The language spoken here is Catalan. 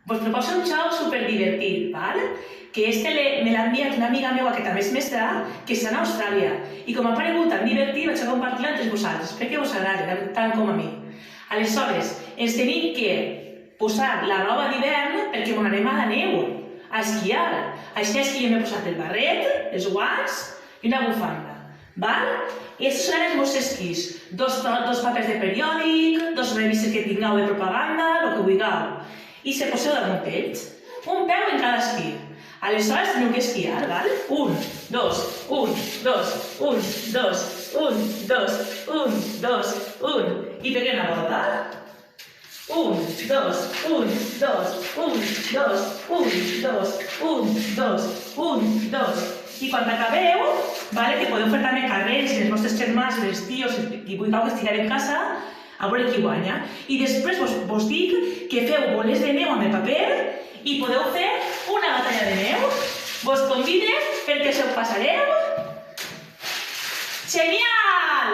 Vos proposo un xoc superdivertit, val? Que me l'ha enviat una amiga meva que també és mestra, que està a Austràlia. I com ha paregut tan divertit, vaig a compartir-la entre vosaltres. Espero que us agradi, tant com a mi. Aleshores, ens tenim que posar la roba d'hivern perquè m'on anem a la neu, a esquiar. Així és que jo m'he posat el barret, els guants i una bufanda. Val? I aquests són els meus esquís. Dos papers de periòdic, dos revistes que tingueu de propaganda, el que vulgueu. I se poseu damunt ells. Un peu en cada esquí. Aleshores teniu que esquiar, val? 1, 2, 1, 2, 1, 2, 1, 2, 1, 2, 1. I peguem la volta. 1, 2, 1, 2, 1, 2, 1, 2, 1, 2, 1, 2. I quan acabeu, que podeu fer també carrers i els vostres germans, els tios, qui vulgueu estirar en casa, a veure qui guanya. I després vos dic que feu boles de neu amb el paper i podeu fer una batalla de neu. Vos convide perquè us ho passareu. Genial!